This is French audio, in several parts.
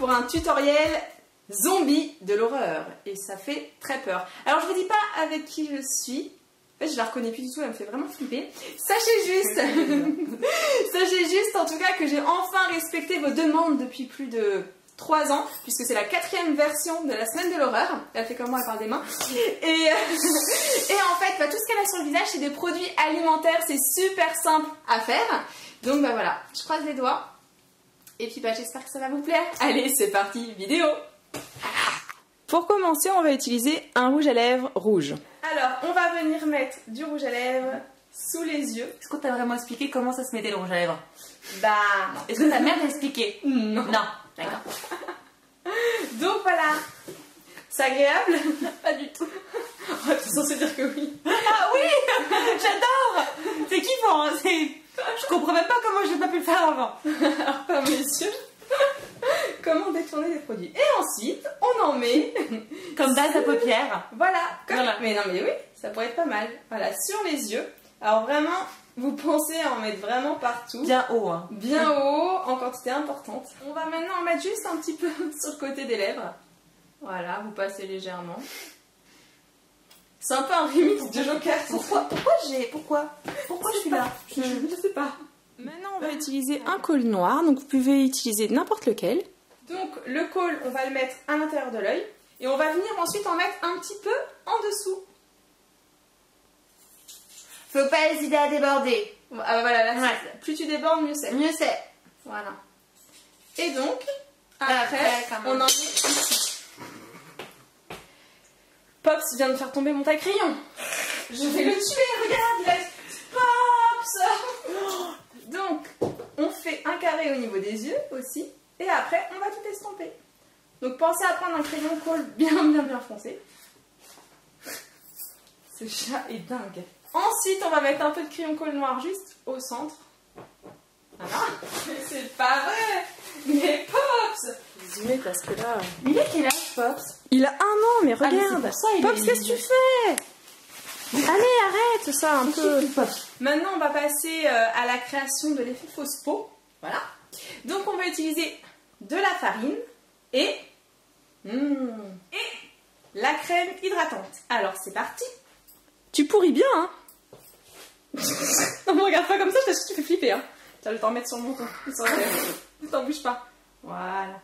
pour un tutoriel zombie de l'horreur. Et ça fait très peur. Alors je vous dis pas avec qui je suis. En fait, je la reconnais plus du tout, elle me fait vraiment flipper. Sachez juste, sachez juste en tout cas que j'ai enfin respecté vos demandes depuis plus de 3 ans, puisque c'est la 4e version de la semaine de l'horreur. Elle fait comme moi, elle parle des mains. Et en fait, tout ce qu'elle a sur le visage, c'est des produits alimentaires, c'est super simple à faire. Donc bah voilà, je croise les doigts. Et puis j'espère que ça va vous plaire. Allez, c'est parti, vidéo. Pour commencer, on va utiliser un rouge à lèvres rouge. Alors, on va venir mettre du rouge à lèvres sous les yeux. Est-ce qu'on t'a vraiment expliqué comment ça se mettait le rouge à lèvres? Bah non. Est-ce que ta mère t'a expliqué? Non. Non, d'accord. Donc voilà. C'est agréable? Pas du tout. On va tous censé dire que oui. Ah oui, j'adore. C'est kiffant, hein, je comprends même pas comment j'ai pas pu le faire avant. Alors, par mes yeux. Comment détourner les produits. Et ensuite, on en met... Comme base à paupières. Voilà, comme... Voilà. Mais non, mais oui, ça pourrait être pas mal. Voilà, sur les yeux. Alors vraiment, vous pensez à en mettre vraiment partout. Bien haut, hein. Bien haut, en quantité importante. On va maintenant en mettre juste un petit peu sur le côté des lèvres. Voilà, vous passez légèrement. C'est un peu un remix de Joker. Pourquoi je suis là? Je sais pas. Maintenant, on va utiliser un col noir. Donc, vous pouvez utiliser n'importe lequel. Donc, le col, on va le mettre à l'intérieur de l'œil. Et on va venir ensuite en mettre un petit peu en dessous. Faut pas hésiter à déborder. Ah, voilà, là, Ouais. plus tu débordes, mieux c'est. Mieux c'est. Voilà. Et donc, après on en met ici. Pops vient de faire tomber mon taille-crayon. Je vais le tuer, regarde, Pops. Donc, on fait un carré au niveau des yeux aussi. Et après, on va tout estomper. Donc, pensez à prendre un crayon colle bien foncé. Ce chat est dingue. Ensuite, on va mettre un peu de crayon colle noir juste au centre. Voilà. C'est pas vrai. Mais Pops. Résumé parce que là... Il a quel âge, Pops? Il a 1 an, mais Ah, mais regarde. c'est pour ça, Pops, qu'est-ce que tu fais? Allez, arrête ça un peu. Maintenant, on va passer à la création de l'effet fausse peau. Voilà. Donc, on va utiliser de la farine et la crème hydratante. Alors, c'est parti. Tu pourris bien, hein? Non, me regarde pas comme ça, parce que tu fais flipper, hein. Tiens, je vais t'en mettre sur mon compte. Ne t'en bouge pas. Voilà.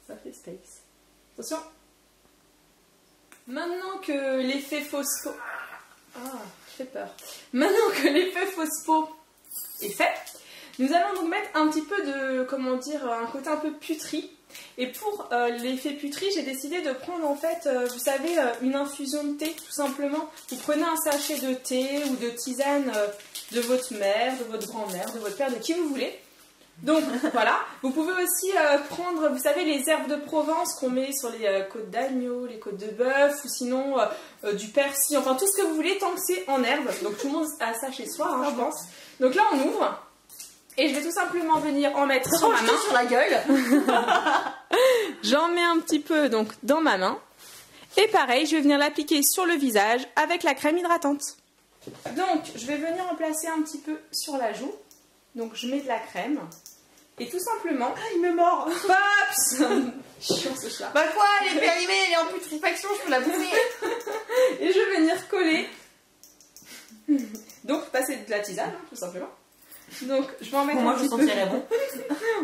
Ça fait space. Attention. Maintenant que l'effet fausse peau... Ah, je fais peur. Maintenant que l'effet fausse peau est fait, nous allons donc mettre un petit peu de, comment dire, un côté un peu puterie. Et pour l'effet puterie, j'ai décidé de prendre en fait, vous savez, une infusion de thé, tout simplement. Vous prenez un sachet de thé ou de tisane de votre mère, de votre grand-mère, de votre père, de qui vous voulez. Donc voilà, vous pouvez aussi prendre, vous savez, les herbes de Provence qu'on met sur les côtes d'agneau, les côtes de bœuf, ou sinon du persil, enfin tout ce que vous voulez tant que c'est en herbe. Donc tout le monde a ça chez soi, hein, je pense. Donc là on ouvre, et je vais tout simplement venir en mettre sur ma main. Sur la gueule. J'en mets un petit peu donc dans ma main, et pareil, je vais venir l'appliquer sur le visage avec la crème hydratante. Donc je vais venir en placer un petit peu sur la joue. Donc je mets de la crème. Et tout simplement... Ah, il me mord. Pops. Chiant ce chat. Bah quoi, elle est périmée, elle est en putréfaction, je peux la bouffer. Et je vais venir coller. Donc passer de la tisane, hein, tout simplement. Donc je vais en mettre Bon, un moi je petit peu. sentirais bon.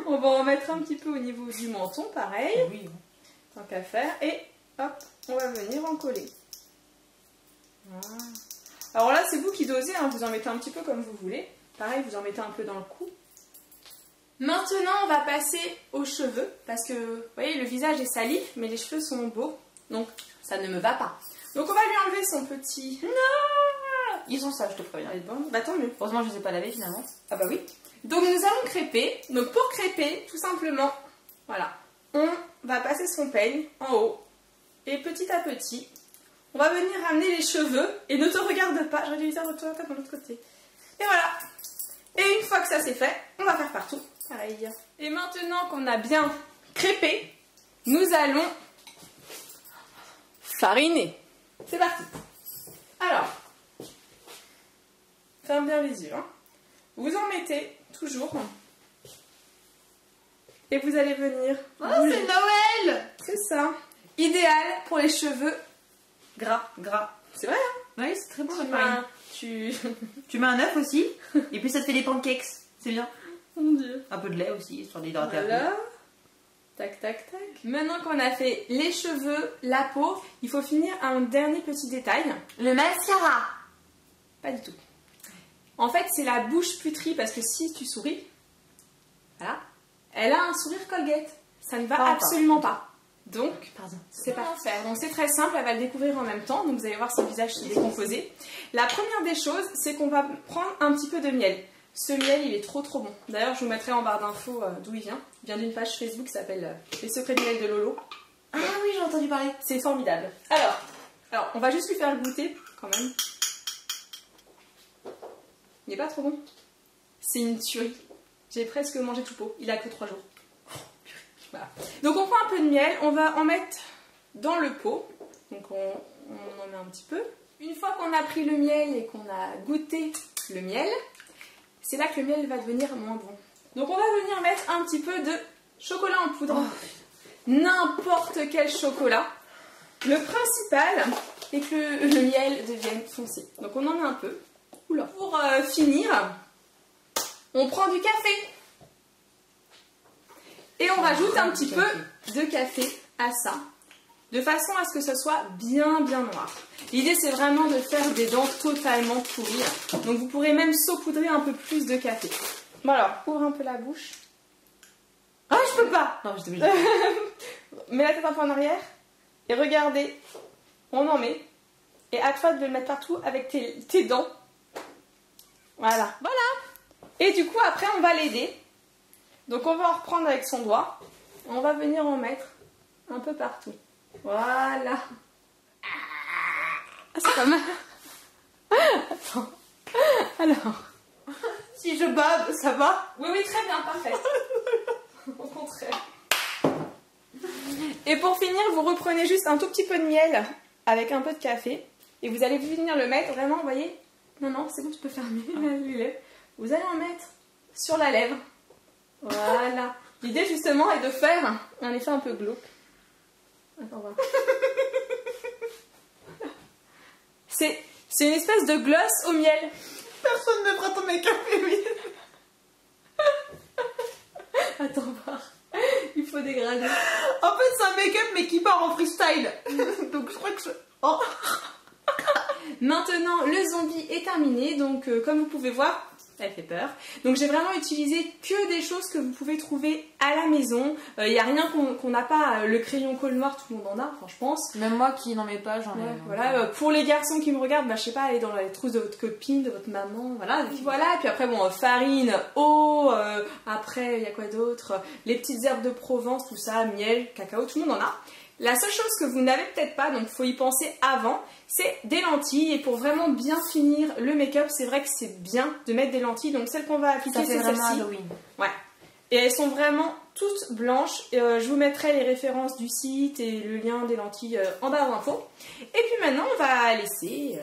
On va en mettre un petit peu au niveau du menton, pareil. Oui. Tant qu'à faire. Et hop, on va venir en coller. Voilà. Alors là, c'est vous qui dosez, hein, vous en mettez un petit peu comme vous voulez. Pareil, vous en mettez un peu dans le cou. Maintenant, on va passer aux cheveux, parce que, vous voyez, le visage est sali, mais les cheveux sont beaux, donc ça ne me va pas. Donc on va lui enlever son petit... Non, ils sont sages, je te préviens. Bon, bah tant mieux. Heureusement, je ne les ai pas lavés finalement. Ah bah oui. Donc nous allons crêper. Donc pour crêper, tout simplement, voilà, on va passer son peigne en haut, et petit à petit, on va venir ramener les cheveux, et ne te regarde pas, j'aurais dû dire de l'autre côté. Et voilà. Et une fois que ça c'est fait, on va faire partout. Pareil. Et maintenant qu'on a bien crêpé, nous allons fariner. C'est parti. Alors, ferme bien les yeux. Hein. Vous en mettez toujours. et vous allez venir. Oh, c'est Noël! C'est ça. Idéal pour les cheveux gras. C'est vrai, hein? Oui, c'est très bon Tu la farine. Tu mets un œuf aussi, et puis ça te fait des pancakes. C'est bien. Mon Dieu. Un peu de lait aussi, histoire d'hydrater un peu. Voilà. Tac, tac, tac. Maintenant qu'on a fait les cheveux, la peau, il faut finir un dernier petit détail. Le mascara. Pas du tout. En fait, c'est la bouche putrie parce que si tu souris, voilà, elle a un sourire Colgate. Ça ne va absolument pas. Donc, c'est pas faire. Donc c'est très simple, elle va le découvrir en même temps. Donc vous allez voir son visage se décomposer. La première des choses, c'est qu'on va prendre un petit peu de miel. Ce miel, il est trop bon. D'ailleurs, je vous mettrai en barre d'infos d'où il vient. Il vient d'une page Facebook qui s'appelle Les secrets du miel de Lolo. Ah oui, j'ai entendu parler. C'est formidable. Alors, on va juste lui faire goûter quand même. Il n'est pas trop bon. C'est une tuerie. J'ai presque mangé tout pot. Il a que 3 jours. Voilà. Donc on prend un peu de miel, on va en mettre dans le pot. Donc on en met un petit peu. Une fois qu'on a pris le miel et qu'on a goûté le miel, c'est là que le miel va devenir moins bon. Donc on va venir mettre un petit peu de chocolat en poudre. N'importe quel chocolat. Le principal est que le miel devienne foncé. Donc on en met un peu. Oula. Pour finir, on prend du café. Et on rajoute un petit peu de café à ça, de façon à ce que ce soit bien noir. L'idée c'est vraiment de faire des dents totalement pourries. Donc vous pourrez même saupoudrer un peu plus de café. Bon alors, ouvre un peu la bouche. Ah, je peux pas. Non, je t'ai obligée. Mets la tête un peu en arrière. Et regardez, on en met. Et à toi de le mettre partout avec tes dents. Voilà. Et du coup, après, on va l'aider. Donc on va en reprendre avec son doigt. On va venir en mettre un peu partout. Voilà. Ah, c'est pas mal. Attends. Alors. Si je bave, ça va? Oui, très bien, parfait. Au contraire. Et pour finir, vous reprenez juste un tout petit peu de miel avec un peu de café. Et vous allez venir le mettre vraiment, vous voyez. Non, c'est bon, tu peux fermer les lèvres. Vous allez en mettre sur la lèvre. Voilà. L'idée justement est de faire un effet un peu glauque. Attends, voir. C'est une espèce de gloss au miel. Personne ne fera ton make-up, oui. Attends, voir. Il faut dégrader. En fait, c'est un make-up mais qui part en freestyle. Donc je crois que Oh. Maintenant, le zombie est terminé. Donc, comme vous pouvez voir, elle fait peur. Donc j'ai vraiment utilisé que des choses que vous pouvez trouver à la maison. Il n'y a rien qu'on n'a pas. Le crayon colle noir, tout le monde en a, enfin je pense. Même moi qui n'en mets pas, j'en ai. Voilà, pour les garçons qui me regardent, je sais pas, allez dans les trousses de votre copine, de votre maman, voilà. Et puis après, bon, farine, eau, après, il y a quoi d'autre? Les petites herbes de Provence, tout ça, miel, cacao, tout le monde en a. La seule chose que vous n'avez peut-être pas, donc il faut y penser avant, c'est des lentilles. Et pour vraiment bien finir le make-up, c'est vrai que c'est bien de mettre des lentilles. Donc celle qu'on va appliquer, c'est celle-ci. Ouais. Et elles sont vraiment toutes blanches. Je vous mettrai les références du site et le lien des lentilles en barre d'infos. Et puis maintenant, on va laisser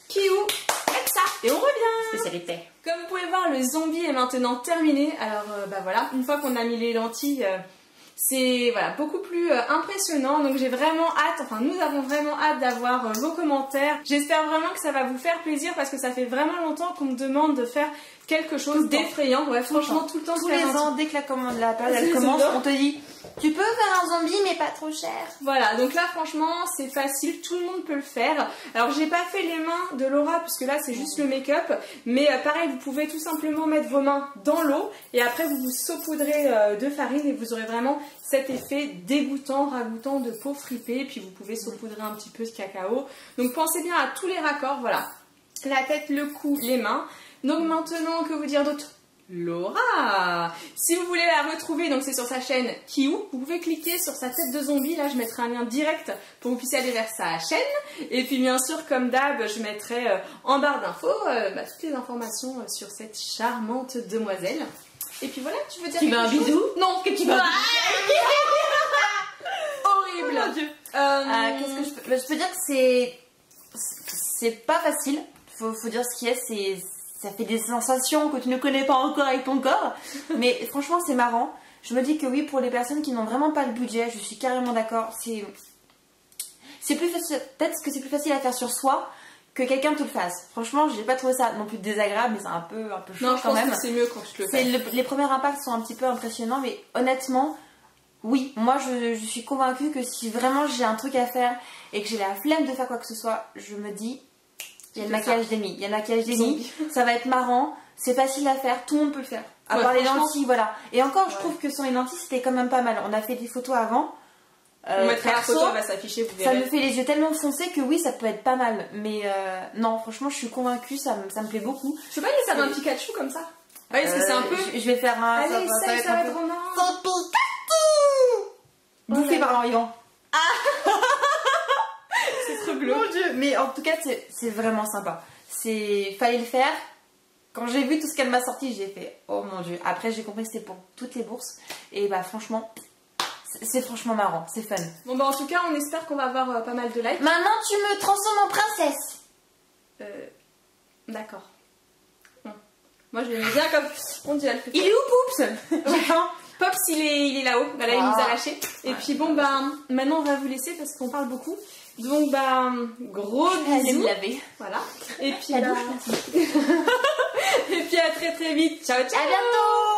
Kiou mettre ça. Et on revient. Spécialité. Comme vous pouvez voir, le zombie est maintenant terminé. Alors voilà, une fois qu'on a mis les lentilles... c'est voilà, beaucoup plus impressionnant, donc j'ai vraiment hâte, enfin nous avons vraiment hâte d'avoir vos commentaires. J'espère vraiment que ça va vous faire plaisir parce que ça fait vraiment longtemps qu'on me demande de faire quelque chose d'effrayant. Ouais, franchement, tout le temps. Tous les ans, dès que la période elle commence, on te dit tu peux faire un zombie mais pas trop cher. Voilà, donc là franchement c'est facile, tout le monde peut le faire. Alors j'ai pas fait les mains de Laura puisque là c'est juste le make-up, mais pareil vous pouvez tout simplement mettre vos mains dans l'eau et après vous vous saupoudrez de farine et vous aurez vraiment cet effet dégoûtant, ragoûtant de peau fripée. Puis vous pouvez saupoudrer un petit peu de cacao. Donc pensez bien à tous les raccords, voilà. La tête, le cou, les mains. Donc maintenant, que vous dire d'autre? Laura. Si vous voulez la retrouver, donc c'est sur sa chaîne Kiou. Vous pouvez cliquer sur sa tête de zombie. Là, je mettrai un lien direct pour que vous puissiez aller vers sa chaîne. Et puis bien sûr, comme d'hab, je mettrai en barre d'infos toutes les informations sur cette charmante demoiselle. Et puis voilà, tu veux dire un bisou? Non, que tu veux horrible. Oh mon Dieu. Qu'est-ce que je peux... je peux dire que c'est pas facile. Faut dire ce qui est. Ça fait des sensations que tu ne connais pas encore avec ton corps. Mais franchement, c'est marrant. je me dis que oui, pour les personnes qui n'ont vraiment pas le budget, je suis carrément d'accord, c'est plus facile, peut-être que c'est plus facile à faire sur soi que quelqu'un te le fasse. Franchement, j'ai pas trouvé ça non plus désagréable, mais c'est un peu chaud non, je quand pense même. que c'est mieux quand je le fais. Les premiers impacts sont un petit peu impressionnants, mais honnêtement, oui, moi je suis convaincue que si vraiment j'ai un truc à faire et que j'ai la flemme de faire quoi que ce soit, je me dis, il y a le maquillage d'Amy. Il y a le maquillage d'Amy, ça va être marrant, c'est facile à faire, tout le monde peut le faire. À part les lentilles, voilà. Et encore, je trouve que sans les lentilles, c'était quand même pas mal. On a fait des photos avant. On mettra la photo, elle va s'afficher, vous verrez. Ça me fait les yeux tellement foncés que oui, ça peut être pas mal. Mais non, franchement, je suis convaincue, ça me plaît beaucoup. Je sais pas, il y a un Pikachu comme ça. Ouais, parce que c'est un peu. Je vais faire un. Allez, ça va être trop marrant. Son Pikachu bouffé par l'envivant. C'est trop glauque. Mon Dieu. Mais en tout cas, c'est vraiment sympa. Fallait le faire. Quand j'ai vu tout ce qu'elle m'a sorti, j'ai fait oh mon Dieu. Après, j'ai compris que c'était pour toutes les bourses. Et bah, franchement, c'est franchement marrant. C'est fun. Bon, bah, en tout cas, on espère qu'on va avoir pas mal de likes. Maintenant, tu me transformes en princesse. D'accord. Moi, je l'aimais bien comme. Mon Dieu, elle fait. Il est où, Poups? Pops, il est là-haut. Bah, là, il nous a lâchés. Et puis, bon, bah, maintenant, on va vous laisser parce qu'on parle beaucoup. Donc, bah, gros bisous. Me laver. Voilà. Et puis, et puis, à très très vite. Ciao, ciao. À bientôt.